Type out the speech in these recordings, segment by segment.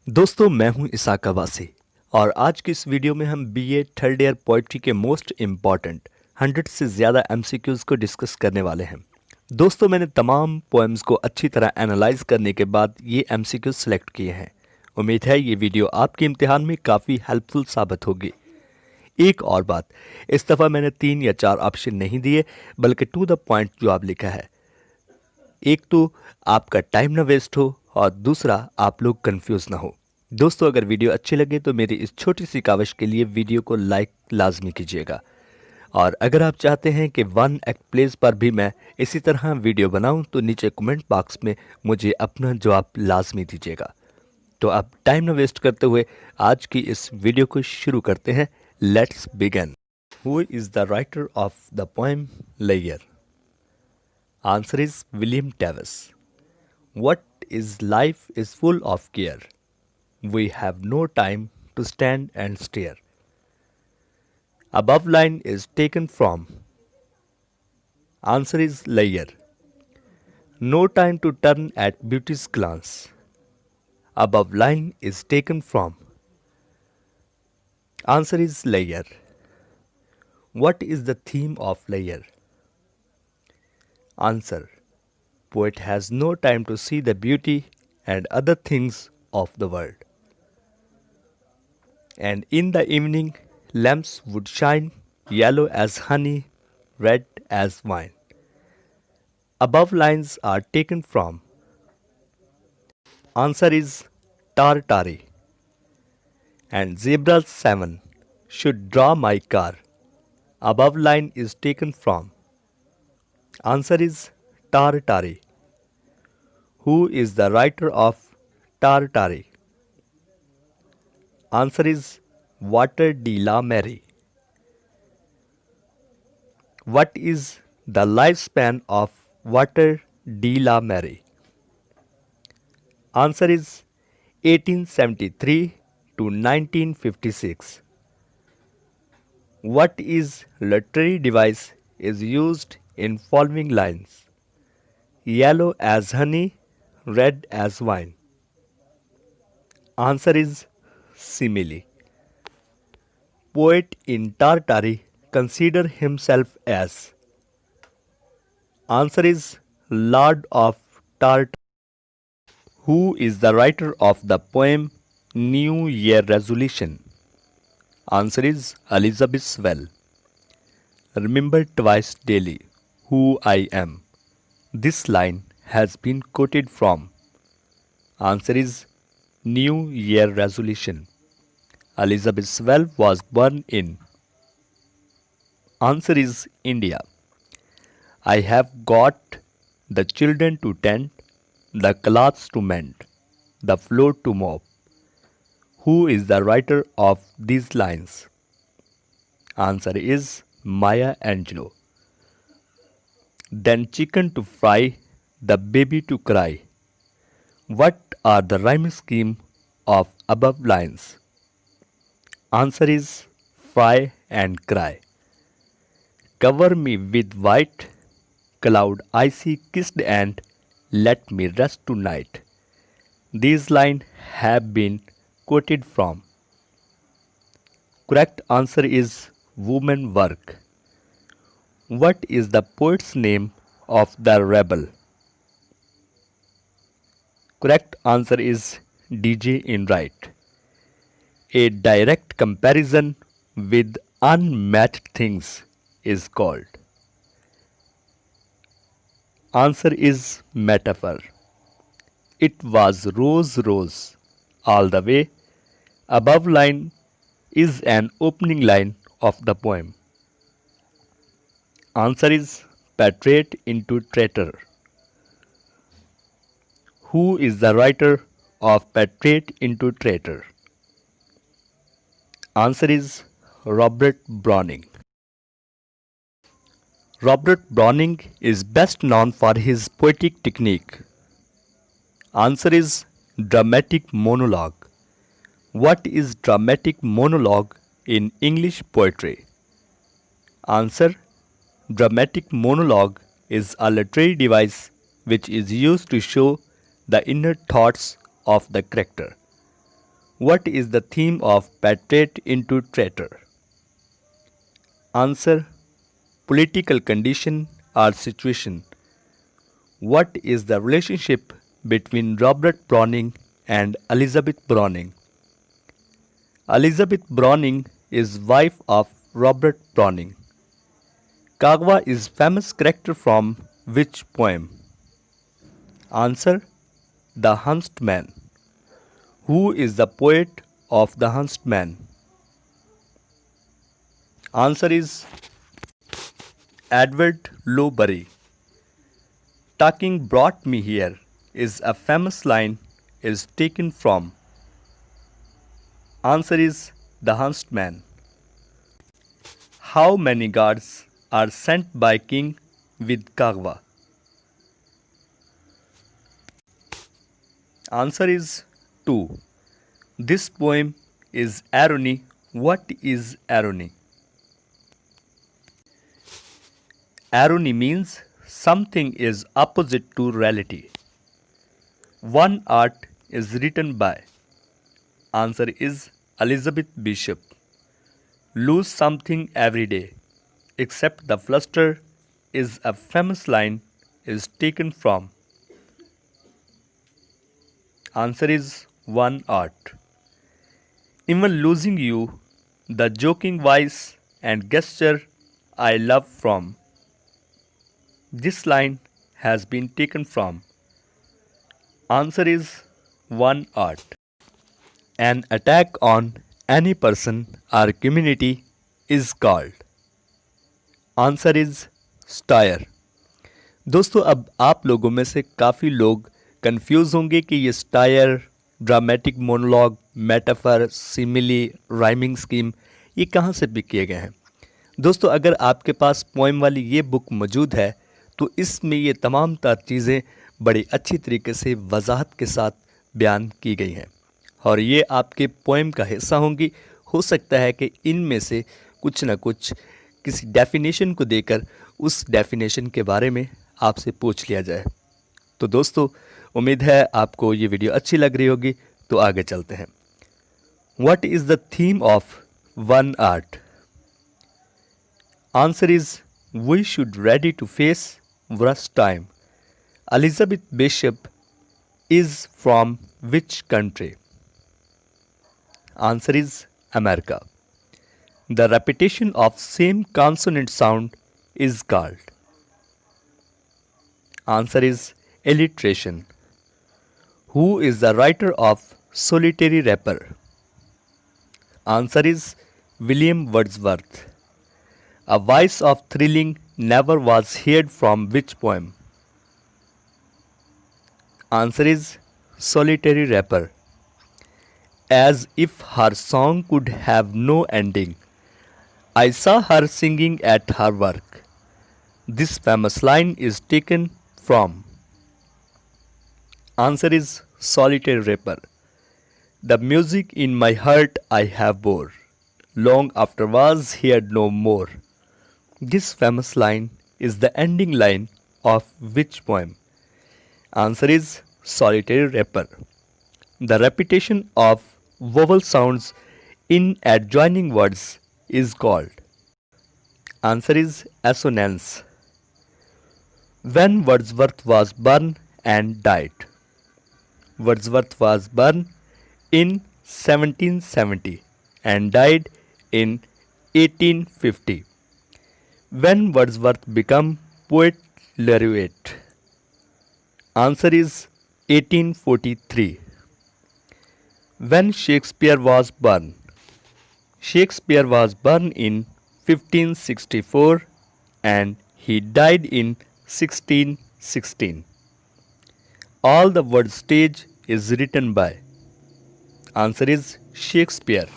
दोस्तों मैं हूं इसाक अब्बासी और आज की इस वीडियो में हम बीए थर्ड ईयर पोइट्री के मोस्ट इम्पॉर्टेंट 100 से ज़्यादा एमसीक्यूज़ को डिस्कस करने वाले हैं। दोस्तों मैंने तमाम पोएम्स को अच्छी तरह एनालाइज करने के बाद ये एमसीक्यूज़ सेलेक्ट किए हैं। उम्मीद है ये वीडियो आपके इम्तिहान में काफ़ी हेल्पफुल साबित होगी। एक और बात, इस दफ़ा मैंने 3 या 4 ऑप्शन नहीं दिए बल्कि टू द पॉइंट जवाब लिखा है। एक तो आपका टाइम ना वेस्ट हो और दूसरा आप लोग कंफ्यूज ना हो। दोस्तों अगर वीडियो अच्छी लगे तो मेरी इस छोटी सी काविश के लिए वीडियो को लाइक लाजमी कीजिएगा और अगर आप चाहते हैं कि वन एक्ट प्लेस पर भी मैं इसी तरह वीडियो बनाऊं तो नीचे कमेंट बॉक्स में मुझे अपना जवाब लाजमी दीजिएगा। तो अब टाइम ना वेस्ट करते हुए आज की इस वीडियो को शुरू करते हैं। Let's begin. Who is the writer of the poem layer? Answer is William Davis. What is life is full of care. We have no time to stand and stare. Above line is taken from. Answer is layer. No time to turn at beauty's glance. Above line is taken from. Answer is layer. What is the theme of layer? Answer. Poet has no time to see the beauty and other things of the world. And in the evening, lamps would shine, yellow as honey, red as wine. Above lines are taken from. Answer is Tartary. And zebras 7 should draw my car. Above line is taken from. Answer is Tartary. Who is the writer of Tartary? Answer is Walter de la Mare. What is the lifespan of Walter de la Mare? Answer is 1873 to 1956. What is literary device is used in following lines? Yellow as honey, red as wine. Answer is simile. Poet in Tartary consider himself as. Answer is Lord of Tartary. Who is the writer of the poem New Year Resolution? Answer is Elizabeth Swell. Remember twice daily who I am. This line has been quoted from. Answer is New Year Resolution. Elizabeth Swell was born in. Answer is India. I have got the children to tend, the cloths to mend, the floor to mop. Who is the writer of these lines? Answer is Maya Angelou. Then chicken to fry, the baby to cry. What are the rhyme scheme of above lines? Answer is fry and cry. Cover me with white cloud icy kissed and let me rest tonight. These lines have been quoted from. Correct answer is woman work. What is the poet's name of the rebel? Correct answer is DJ Enright. A direct comparison with unmatched things is called. Answer is metaphor. It was rose rose all the way. Above line is an opening line of the poem. Answer is patriot into traitor. Who is the writer of Patriot into Traitor? Answer is Robert Browning. Robert Browning is best known for his poetic technique. Answer is dramatic monologue. What is dramatic monologue in English poetry? Answer: dramatic monologue is a literary device which is used to show the inner thoughts of the character. What is the theme of Patriot into Traitor? Answer: political condition or situation. What is the relationship between Robert Browning and Elizabeth Browning? Elizabeth Browning is wife of Robert Browning. Kagwa is famous character from which poem? Answer: The Huntsman. Who is the poet of The Huntsman? Answer is Edward Lowbury. Talking brought me here is a famous line is taken from. Answer is The Huntsman. How many guards are sent by king with Kagwa? Answer is 2. This poem is irony. What is irony? Irony means something is opposite to reality. One art is written by. Answer is Elizabeth Bishop. Lose something every day, except the fluster is a famous line is taken from. Answer is one art. Even losing you, the joking voice and gesture I love from. This line has been taken from. Answer is one art. An attack on any person or community is called. Answer is stair. दोस्तों अब आप लोगों में से काफ़ी लोग confuse होंगे कि ये stair, dramatic monologue, metaphor, simile, rhyming scheme ये कहाँ से पिक किए गए हैं। दोस्तों अगर आपके पास पोएम वाली ये बुक मौजूद है तो इसमें ये तमाम तार चीज़ें बड़ी अच्छी तरीके से वजाहत के साथ बयान की गई हैं और ये आपके पोएम का हिस्सा होंगी। हो सकता है कि इनमें से कुछ ना कुछ किसी डेफिनेशन को देकर उस डेफिनेशन के बारे में आपसे पूछ लिया जाए। तो दोस्तों उम्मीद है आपको ये वीडियो अच्छी लग रही होगी, तो आगे चलते हैं। What is the theme of one art? Answer is we should ready to face worst time. Elizabeth Bishop is from which country? Answer is America. The repetition of same consonant sound is called. Answer is alliteration. Who is the writer of Solitary Rapper? Answer is William Wordsworth. A voice of thrilling never was heard from which poem? Answer is Solitary Rapper. As if her song could have no ending, I saw her singing at her work. This famous line is taken from. Answer is Solitary Rapper. The music in my heart I have bore, long after was heard no more. This famous line is the ending line of which poem? Answer is Solitary Rapper. The repetition of vowel sounds in adjoining words is called. Answer is assonance. When Wordsworth was born and died? Wordsworth was born in 1770 and died in 1850. When Wordsworth became poet laureate? Answer is 1843. When Shakespeare was born? Shakespeare was born in 1564 and he died in 1616. All the word stage is written by. Answer is Shakespeare.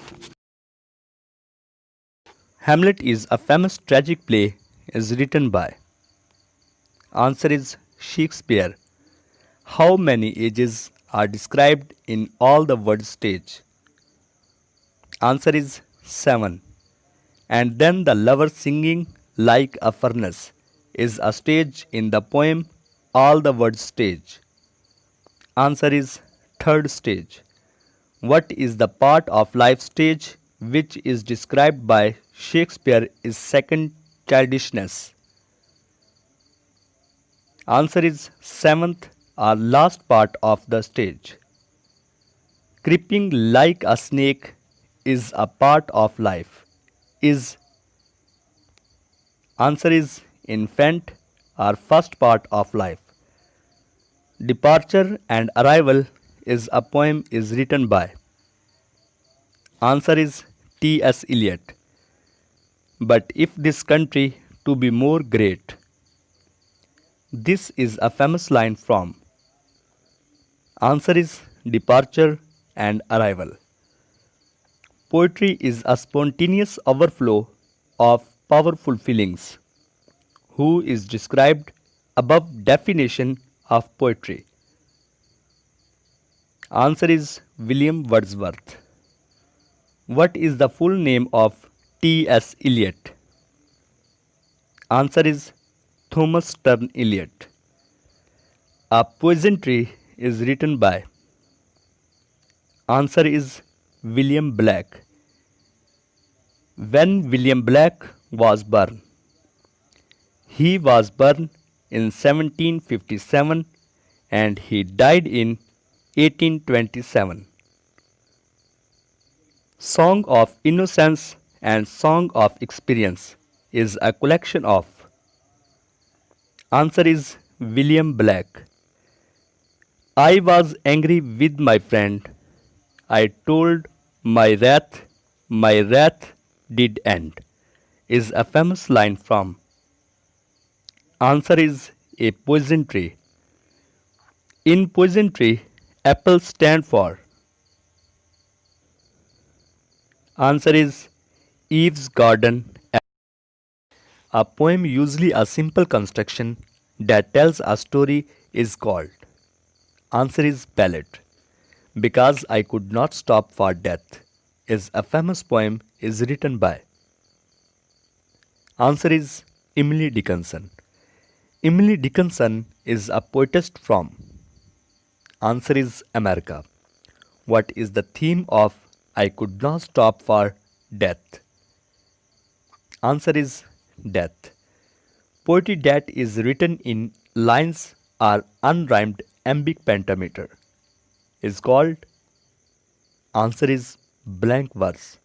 Hamlet is a famous tragic play is written by. Answer is Shakespeare. How many ages are described in all the word stage? Answer is 7. And then the lover singing like a furnace is a stage in the poem All the Words stage. Answer is third stage. What is the part of life stage which is described by Shakespeare is second childishness? Answer is seventh or last part of the stage. Creeping like a snake is a part of life. Is Answer is infant or first part of life. Departure and Arrival is a poem is written by. Answer is T.S. Eliot. But if this country to be more great. This is a famous line from. Answer is Departure and Arrival. Poetry is a spontaneous overflow of powerful feelings. Who is described above definition of poetry? Answer is William Wordsworth. What is the full name of T.S. Eliot? Answer is Thomas Sterne Eliot. A Poisonry is written by. Answer is William Blake. When William Blake was born? He was born in 1757 and he died in 1827. Song of Innocence and Song of Experience is a collection of. Answer is William Blake. I was angry with my friend. I told my wrath did end, is a famous line from. Answer is A Poison Tree. In Poison Tree, apples stand for. Answer is Eve's Garden. A poem, usually a simple construction that tells a story, is called. Answer is Ballad. Because I Could Not Stop for Death is a famous poem is written by. Answer is Emily Dickinson. Emily Dickinson is a poetess from. Answer is America. What is the theme of I Could Not Stop for Death? Answer is death. Poetry that is written in lines or unrhymed iambic pentameter is called. Answer is blank verse.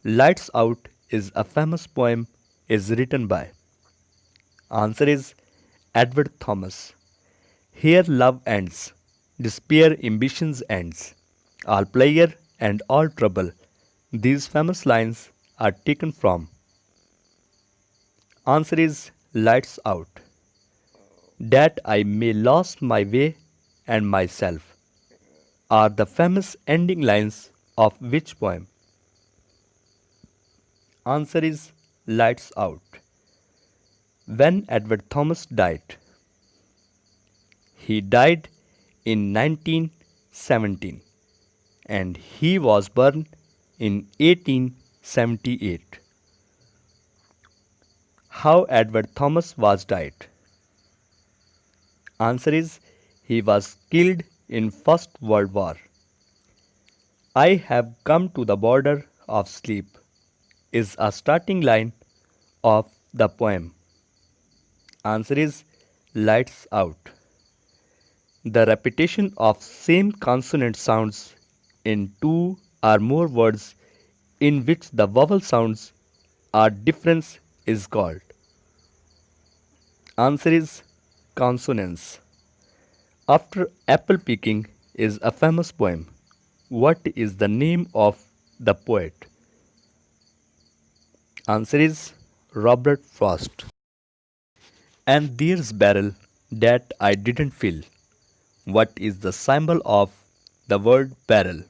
Lights Out is a famous poem is written by. Answer is Edward Thomas. Here love ends, despair ambitions ends, all pleasure and all trouble. These famous lines are taken from. Answer is Lights Out. That I may lose my way and myself are the famous ending lines of which poem? Answer is Lights Out. When Edward Thomas died? He died in 1917 and he was born in 1878. How Edward Thomas was died? Answer is he was killed in First World War. I have come to the border of sleep is a starting line of the poem. Answer is Lights Out. The repetition of same consonant sounds in two or more words in which the vowel sounds are different is called. Answer is consonance. After Apple Picking is a famous poem. What is the name of the poet? Answer is Robert Frost. And there's barrel that I didn't fill. What is the symbol of the word barrel?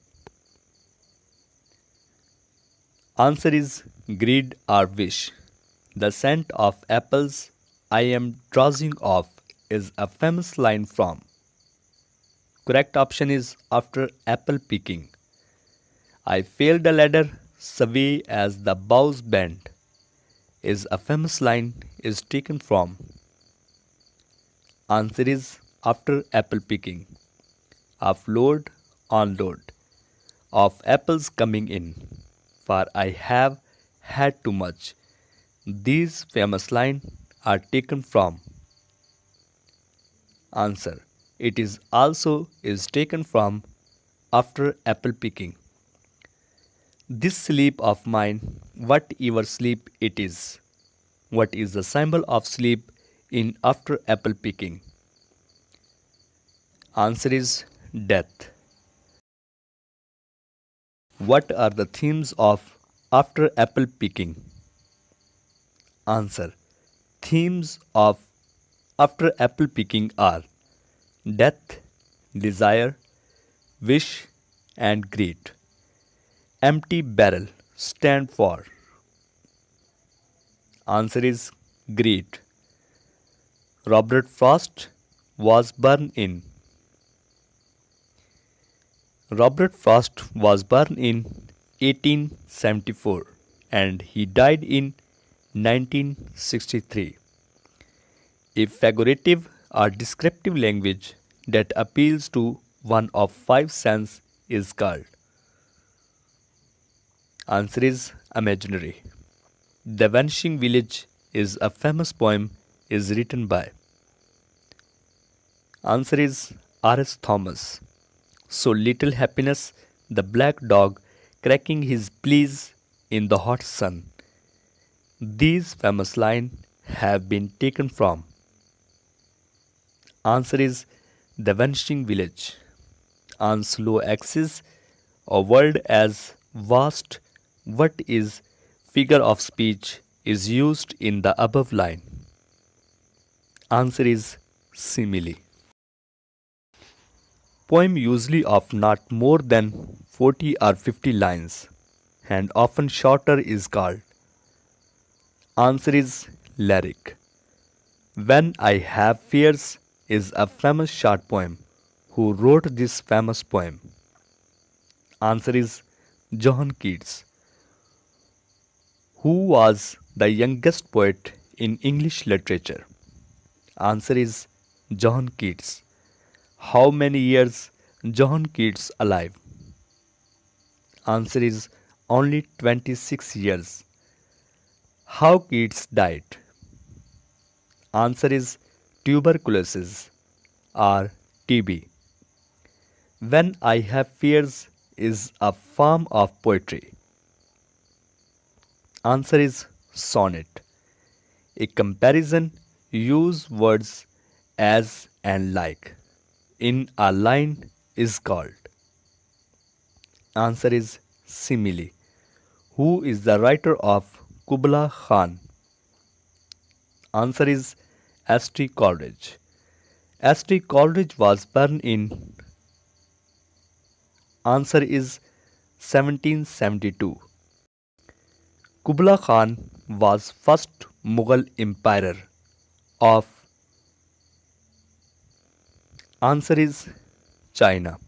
Answer is greed or wish. The scent of apples I am drowsing off is a famous line from. Correct option is after apple picking. I failed the ladder, sway as the boughs bend is a famous line is taken from. Answer is after apple picking. Offload, onload. of apples coming in, for I have had too much. These famous lines are taken from. Answer. It is also is taken from after apple picking. This sleep of mine, whatever sleep it is. What is the symbol of sleep in after apple picking? Answer is death. What are the themes of after apple picking? Answer. Themes of after apple picking are death, desire, wish, and greed. Empty barrel stand for. Answer is greed. Robert Frost was born in. Robert Frost was born in 1874 and he died in 1963. A figurative or descriptive language that appeals to one of five senses is called. Answer is imaginary. The Vanishing Village is a famous poem is written by. Answer is R.S. Thomas. So little happiness, the black dog cracking his pleas in the hot sun. These famous lines have been taken from. Answer is The Vanishing Village. On slow axis, a word as vast, what is figure of speech is used in the above line. Answer is simile. Poem usually of not more than 40 or 50 lines and often shorter is called. Answer is lyric. When I Have Fears is a famous short poem. Who wrote this famous poem? Answer is John Keats. Who was the youngest poet in English literature? Answer is John Keats. How many years John Keats alive? Answer is only 26 years. How Keats died? Answer is tuberculosis or TB. When I Have Fears is a form of poetry. Answer is sonnet. A comparison use words as and like in a line is called. Answer is simile. Who is the writer of Kubla Khan? Answer is S.T. Coleridge. S.T. Coleridge was born in. Answer is 1772. Kubla Khan was first Mughal emperor of. Answer is China.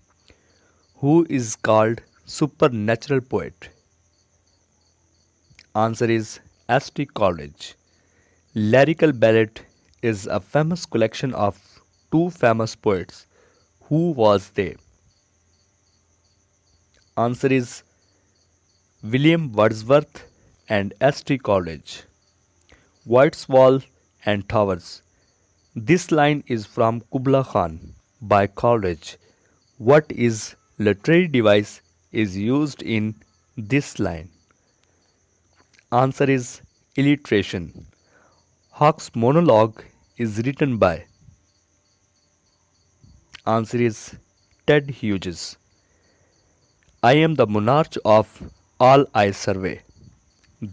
Who is called supernatural poet? Answer is S.T. Coleridge. Lyrical Ballad is a famous collection of two famous poets. Who was they? Answer is William Wordsworth and S.T. Coleridge. White's Wall and Towers. This line is from Kubla Khan by Coleridge. What is literary device is used in this line? Answer is alliteration. Hawke's monologue is written by. Answer is Ted Hughes. I am the monarch of all I survey.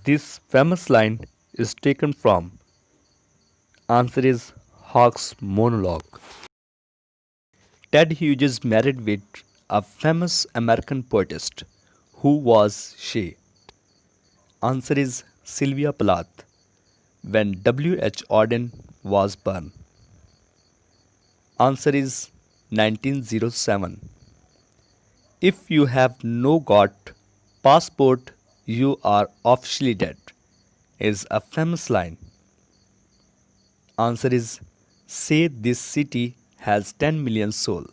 This famous line is taken from. Answer is Hawke's monologue. Ted Hughes married with a famous American poetess. Who was she? Answer is Sylvia Plath. When W. H. Auden was born. Answer is 1907. If you have no got passport, you are officially dead is a famous line. Answer is say this city has 10 million soul.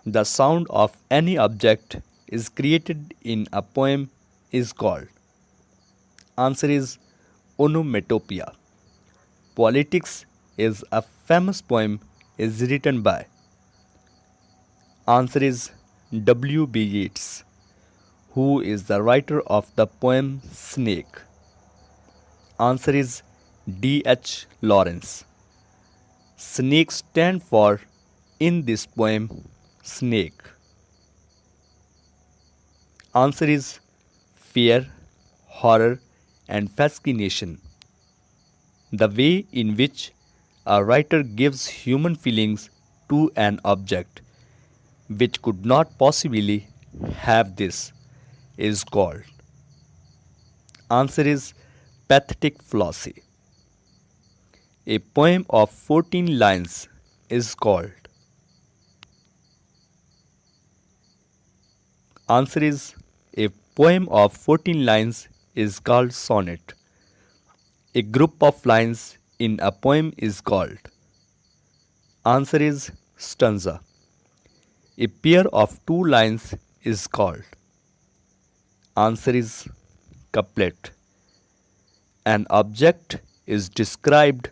The sound of any object is created in a poem is called? Answer is onomatopoeia. Politics is a famous poem is written by? Answer is W.B. Yeats. Who is the writer of the poem Snake? Answer is D.H. Lawrence. Snake stand for in this poem snake. Answer is fear, horror and fascination. The way in which a writer gives human feelings to an object which could not possibly have this is called? Answer is pathetic fallacy. A poem of 14 lines is called? Answer is a poem of 14 lines is called sonnet. A group of lines in a poem is called? Answer is stanza. A pair of two lines is called? Answer is couplet. An object is described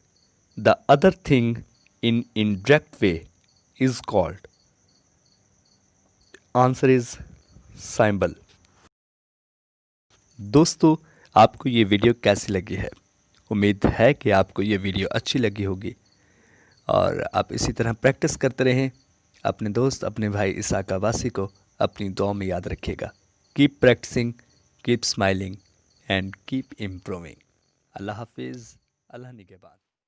the other thing in indirect way is called? Answer is symbol. दोस्तों, आपको ये video कैसी लगी है? उम्मीद है कि आपको ये वीडियो अच्छी लगी होगी और आप इसी तरह प्रैक्टिस करते रहें। अपने दोस्त, अपने भाई इसाक अब्बासी को अपनी दुआ में याद रखिएगा। Keep practising, keep smiling and keep improving. अल्लाह हाफिज़। अल्लाह निगहबान।